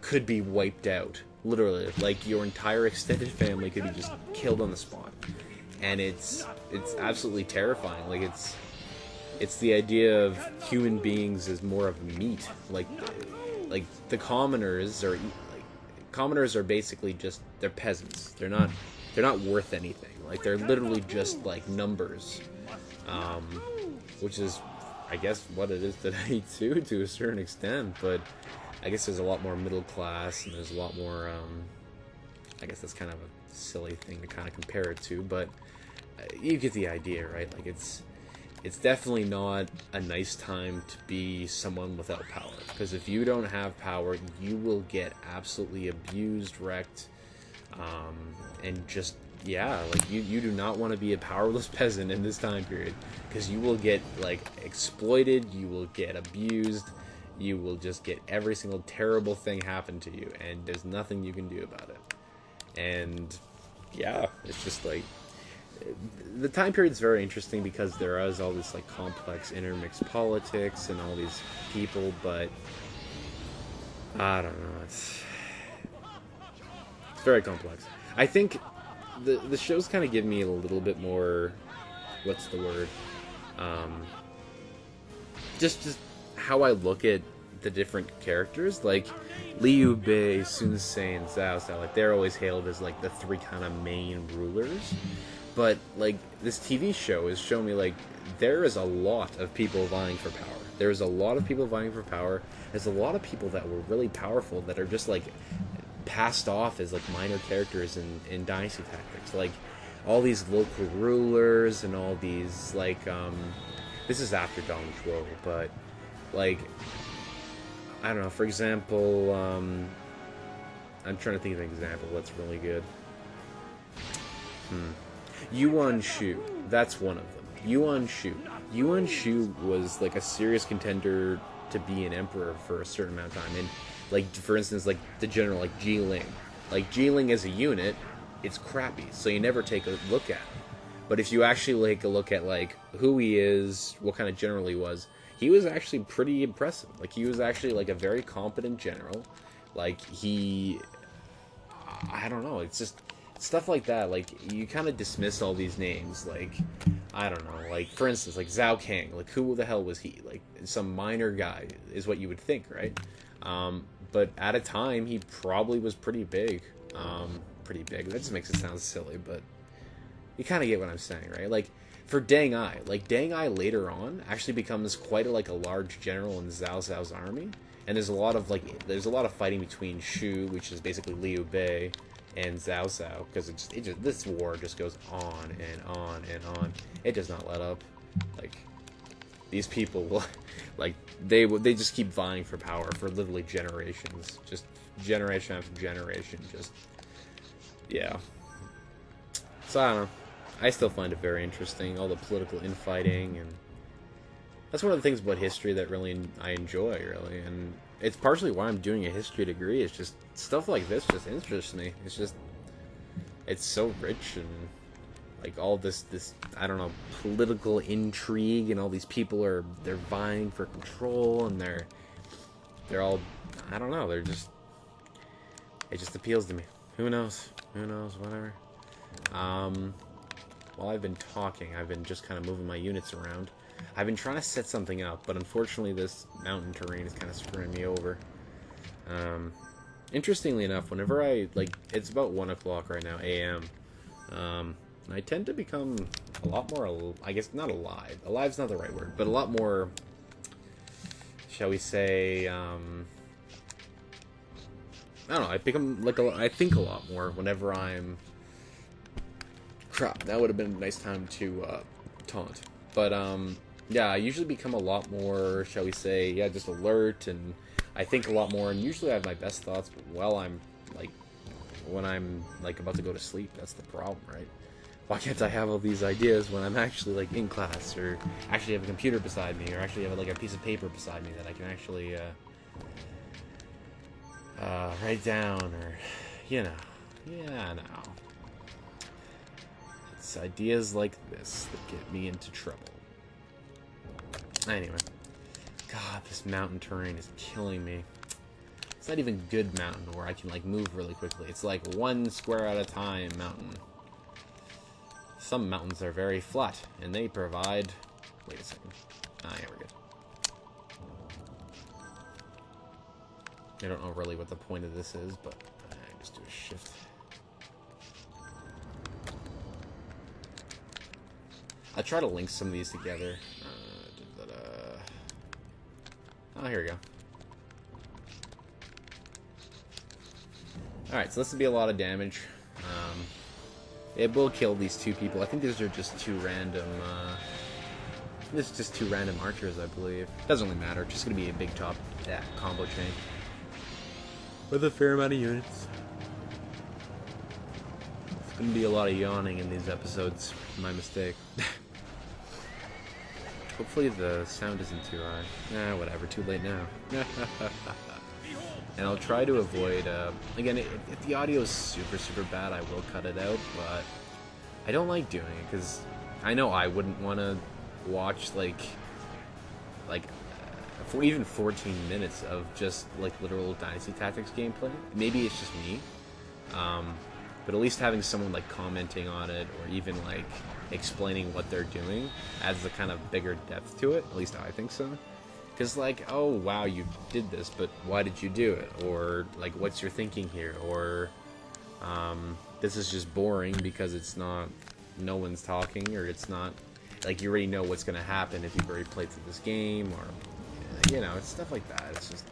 could be wiped out. Literally, like your entire extended family could be just killed on the spot, and it's absolutely terrifying. Like it's the idea of human beings as more of meat. Like the commoners are basically just they're peasants. They're not worth anything. Like they're literally just like numbers, um, which is I guess what it is today too to a certain extent. But I guess there's a lot more middle class and there's a lot more. I guess that's kind of a silly thing to kind of compare it to, but you get the idea, right? Like it's definitely not a nice time to be someone without power, because if you don't have power, you will get absolutely abused, wrecked, and just yeah, like you do not want to be a powerless peasant in this time period, because you will get like exploited, you will get abused, you will just get every single terrible thing happen to you, and there's nothing you can do about it. And yeah, it's just like the time period is very interesting because there is all this like complex intermixed politics and all these people, but I don't know. It's very complex. I think the show's kind of give me a little bit more. What's the word? Um, just how I look at the different characters, like Liu Bei, Sun Ce, and Zhao Zhao. Like they're always hailed as like the three kind of main rulers. But like this TV show is showing me like there is a lot of people vying for power. There's a lot of people vying for power. There's a lot of people that were really powerful that are just like passed off as like minor characters in Dynasty Tactics. Like all these local rulers and all these like this is after Dong Zhuo, but like I don't know. For example, I'm trying to think of an example that's really good. Yuan Shu, that's one of them. Yuan Shu. Yuan Shu was like a serious contender to be an emperor for a certain amount of time. And like for instance, like the general like Jiling. Like Jiling as a unit, it's crappy, so you never take a look at him. But if you actually take a look at like who he is, what kind of general he was actually pretty impressive. Like he was actually like a very competent general. Like I don't know, it's just stuff like that. Like you kind of dismiss all these names. Like I don't know. Like for instance, like Zhao Kang. Like who the hell was he? Like some minor guy is what you would think, right? But at a time, he probably was pretty big. Pretty big. That just makes it sound silly, but you kind of get what I'm saying, right? Like for Deng Ai, like Deng Ai later on actually becomes quite a large general in Zhao Zhao's army, and there's a lot of fighting between Shu, which is basically Liu Bei, and Zhao Zhao, because this war just goes on and on and on. It does not let up. Like these people, like they just keep vying for power for literally generations, just generation after generation, just yeah. So I don't know. I still find it very interesting, all the political infighting, and that's one of the things about history that really I enjoy, really. And it's partially why I'm doing a history degree. It's just stuff like this just interests me. It's so rich, and like all this I don't know, political intrigue, and all these people they're vying for control, and they're all I don't know. It just appeals to me. Who knows? Whatever. While I've been talking, I've been just kind of moving my units around. I've been trying to set something up, but unfortunately this mountain terrain is kind of screwing me over. Interestingly enough, whenever it's about 1 o'clock right now, a.m., I tend to become a lot more, I guess not alive. Alive's not the right word, but a lot more, shall we say, I don't know, I become, I think a lot more whenever I'm crap, that would have been a nice time to taunt. But yeah, I usually become a lot more, shall we say, yeah, just alert, and I think a lot more, and usually I have my best thoughts while I'm when I'm about to go to sleep. That's the problem, right? Why can't I have all these ideas when I'm actually in class, or actually have a computer beside me, or actually have a piece of paper beside me that I can actually write down, or yeah, no. It's ideas like this that get me into trouble. Anyway, God, this mountain terrain is killing me. It's not even good mountain where I can like move really quickly. It's like 1 square at a time mountain. Some mountains are very flat, and they provide... Wait a second. Ah, yeah, we're good. I don't know really what the point of this is, but I just do a shift. I'll try to link some of these together. Oh, here we go. Alright, so this will be a lot of damage. It will kill these 2 people. I think these are just 2 random... this is just 2 random archers, I believe. Doesn't really matter. It's just going to be a big top combo chain. With a fair amount of units. It's going to be a lot of yawning in these episodes. My mistake. Hopefully the sound isn't too high. Nah, whatever. Too late now. And I'll try to avoid... again, if the audio is super, super bad, I will cut it out. But I don't like doing it because I know I wouldn't want to watch for even 14 minutes of just like literal Dynasty Tactics gameplay. Maybe it's just me, but at least having someone like commenting on it or even like explaining what they're doing adds a kind of bigger depth to it. At least I think so. Because like, oh wow, you did this, but why did you do it? Or like, what's your thinking here? Or this is just boring because it's not, no one's talking, or it's not like you already know what's going to happen if you've already played through this game, or you know, it's stuff like that. It's just,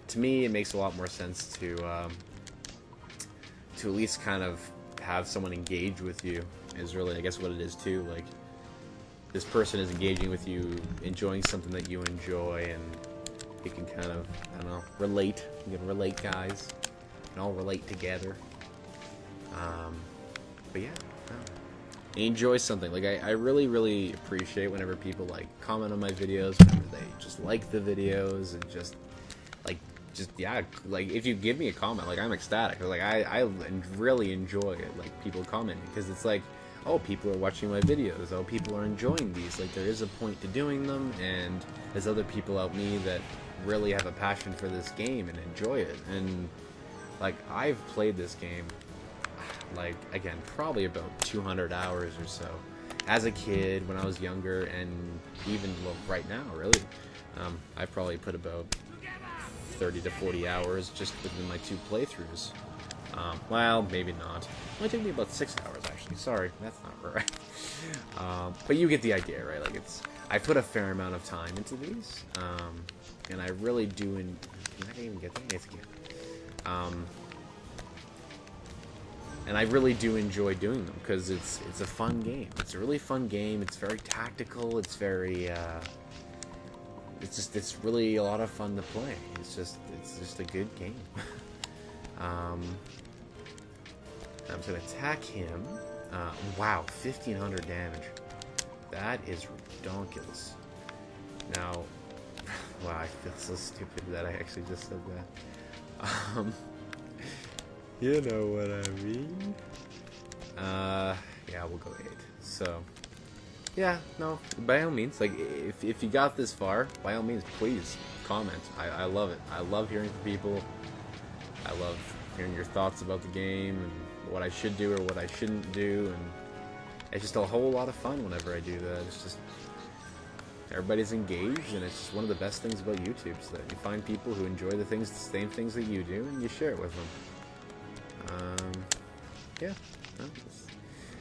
to me, it makes a lot more sense to at least kind of have someone engage with you. Is really, I guess, what it is too. Like, this person is engaging with you, enjoying something that you enjoy, and you can kind of, I don't know, relate. You can relate, guys. You can all relate together. But yeah, enjoy something. Like, I really, really appreciate whenever people, like, comment on my videos, whenever they just like the videos, and just, yeah, like, if you give me a comment, like, I'm ecstatic. Like, I really enjoy it, like, people commenting, because it's like, oh, people are watching my videos, oh, people are enjoying these, like, there is a point to doing them, and there's other people out me that really have a passion for this game and enjoy it, and, like, I've played this game, like, again, probably about 200 hours or so, as a kid, when I was younger, and even, well, right now, really. I probably put about 30 to 40 hours just within my 2 playthroughs. Well, maybe not. It only took me about 6 hours, actually. Sorry, that's not right. But you get the idea, right? Like, I put a fair amount of time into these, and I really do. Can I even get that? Yes, I can. And I really do enjoy doing them because it's a fun game. It's a really fun game. It's very tactical. It's very. It's really a lot of fun to play. It's just a good game. I'm just gonna attack him. Wow, 1,500 damage. That is ridiculous. Now, wow, I feel so stupid that I actually just said that. You know what I mean? Yeah, we'll go 8. So, yeah, no, by all means, like, if you got this far, by all means, please comment. I love it. I love hearing from people. I love hearing your thoughts about the game and what I should do or what I shouldn't do, and it's just a whole lot of fun whenever I do that. It's just, everybody's engaged, and it's just one of the best things about YouTube, is that you find people who enjoy the same things that you do, and you share it with them. Yeah, no,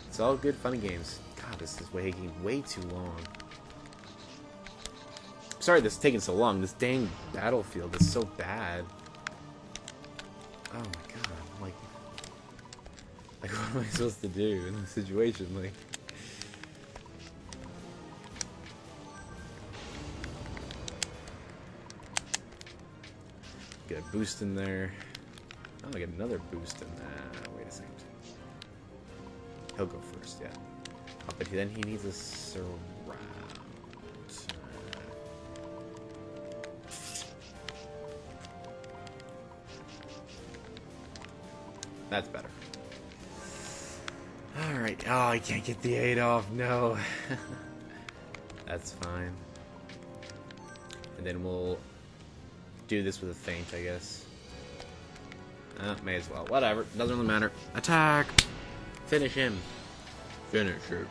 it's all good, funny games. God, this is taking way too long. Sorry this is taking so long. This dang battlefield is so bad. Oh my god, like what am I supposed to do in this situation? Like, get a boost in there. Oh, I get another boost in that. Wait a second. He'll go first, yeah. Oh, but then he needs a surround. That's better. Alright. Oh, I can't get the 8 off. No. That's fine. And then we'll do this with a feint, I guess. May as well. Whatever. Doesn't really matter. Attack! Finish him. Finish him.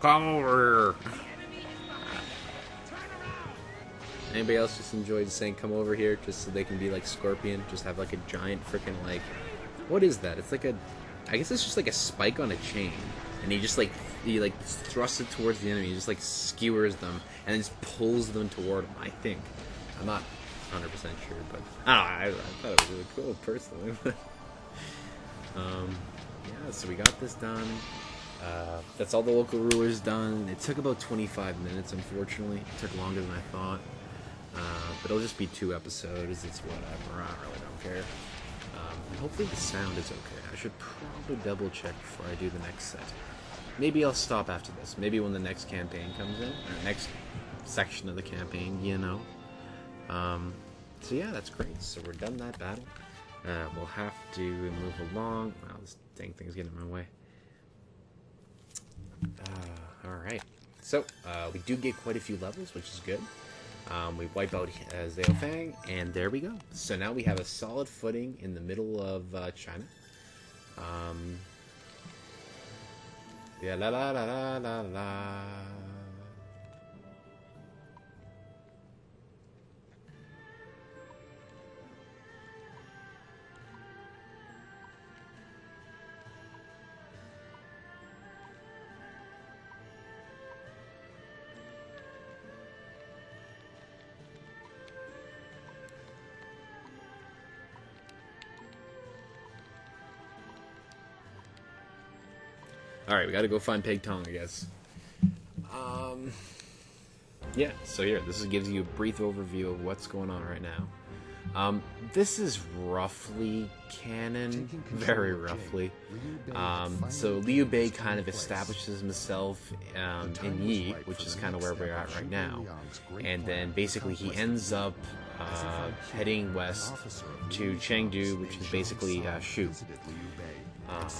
Come over! Anybody else just enjoyed saying come over here just so they can be like Scorpion? Just have like a giant freaking like... What is that? It's like a... I guess it's just like a spike on a chain. And he just like... He like thrusts it towards the enemy. He just like skewers them. And then just pulls them toward him, I think. I'm not 100% sure, but... I thought it was really cool, personally. Yeah, so we got this done. That's all the local rulers done. It took about 25 minutes, unfortunately. It took longer than I thought. But it'll just be 2 episodes. It's whatever. I really don't care. And hopefully the sound is okay. I should probably double check before I do the next set. Maybe I'll stop after this. Maybe when the next campaign comes in, or next section of the campaign, you know. So yeah, that's great. So we're done that battle. We'll have to move along. Wow, this dang thing's getting in my way. Alright. So, we do get quite a few levels, which is good. We wipe out Zhao Fang, and there we go. So now we have a solid footing in the middle of China. Yeah, la la la la la la. Alright, we gotta go find Peg Tong, I guess. Yeah, so here, this gives you a brief overview of what's going on right now. This is roughly canon, very roughly. So Liu Bei kind of establishes himself in Yi, which is kind of where we're at right now. And then basically he ends up heading west to Chengdu, which is basically Shu. I'm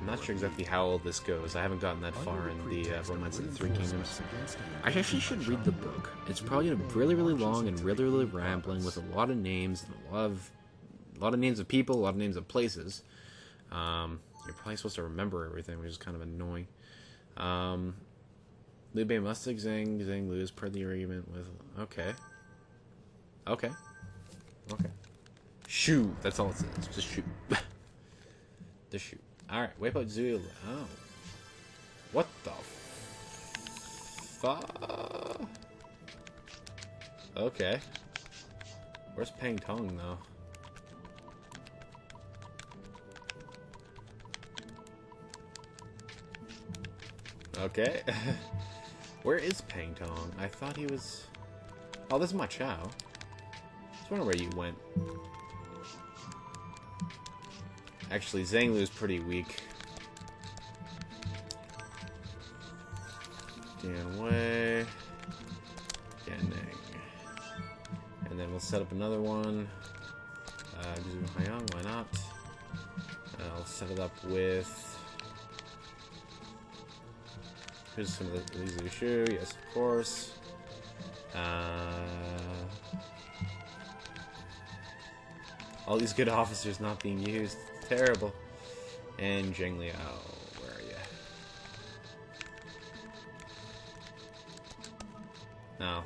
not sure exactly how all this goes. I haven't gotten that far in the Romance of the Three Kingdoms. I actually should read the book. It's probably really, really long and really, really rambling with a lot of names and a lot of names of people, a lot of names of places. You're probably supposed to remember everything, which is kind of annoying. Liu Bei must Zhang lose per the argument with... Okay. Shoot. That's all it says. Just shoot. Just shoot. Alright, wipe out Zhu. Oh. What the fuck? Okay. Where's Peng Tong, though? Okay. Where is Peng Tong? I thought he was... Oh, this is Ma Chao. I was wondering where you went. Actually, Zhang Lu is pretty weak. Dian Wei. Yan Ning. And then we'll set up another one. Zhu Haiyang, why not? I'll set it up with... Here's some of the Liu Shu, yes, of course. All these good officers not being used. Terrible. And Zheng Liao, where are you? No.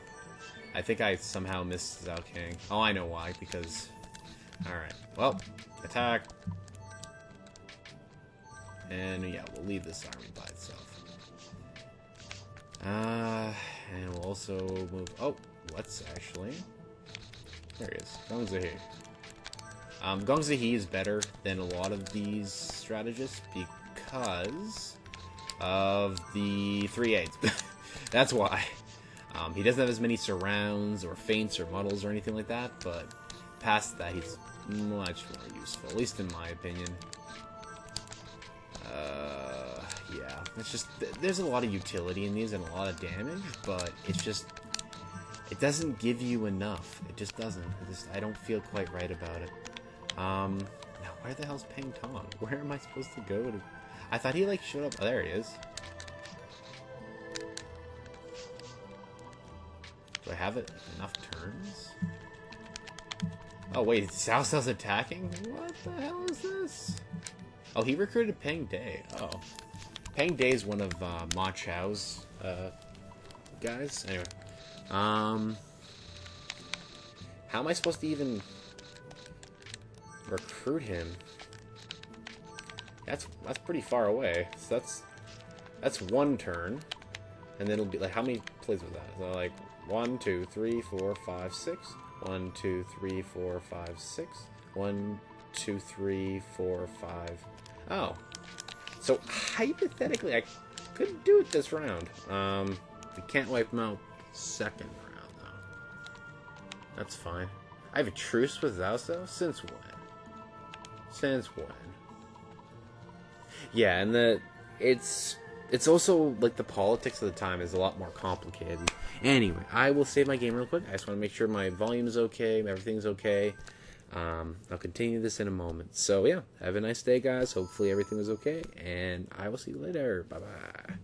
I think I somehow missed Zhao King. Oh, I know why, because... Alright, well, attack. And yeah, we'll leave this army by itself. And we'll also move... Oh, what's actually... There he is. Gong Zihi. Gong Zihi is better than a lot of these strategists because of the 3/8. That's why. He doesn't have as many surrounds or feints or muddles or anything like that, but past that he's much more useful, at least in my opinion. Yeah, it's just, there's a lot of utility in these and a lot of damage, but it's just, it doesn't give you enough. It just doesn't. I don't feel quite right about it. Now where the hell's Peng Tong? Where am I supposed to go to? I thought he like showed up. Oh, there he is. Do I have it enough turns? Oh wait, Cao Cao's attacking? What the hell is this? Oh, he recruited Peng De. Oh. Peng De is one of Ma Chao's guys. Anyway. How am I supposed to even recruit him? That's pretty far away. So that's one turn. And then it'll be like, how many plays was that? So like 1, 2, 3, 4, 5, 6. 1, 2, 3, 4, 5, 6. 1, 2, 3, 4, 5. Oh. So hypothetically I could do it this round. We can't wipe him out second round though. That's fine. I have a truce with Zhao. Since when? Since when? Yeah, and it's also like the politics of the time is a lot more complicated. Anyway, I will save my game real quick. I just want to make sure my volume is okay, everything's okay. I'll continue this in a moment. So yeah, have a nice day, guys. Hopefully everything was okay, and I will see you later. Bye bye.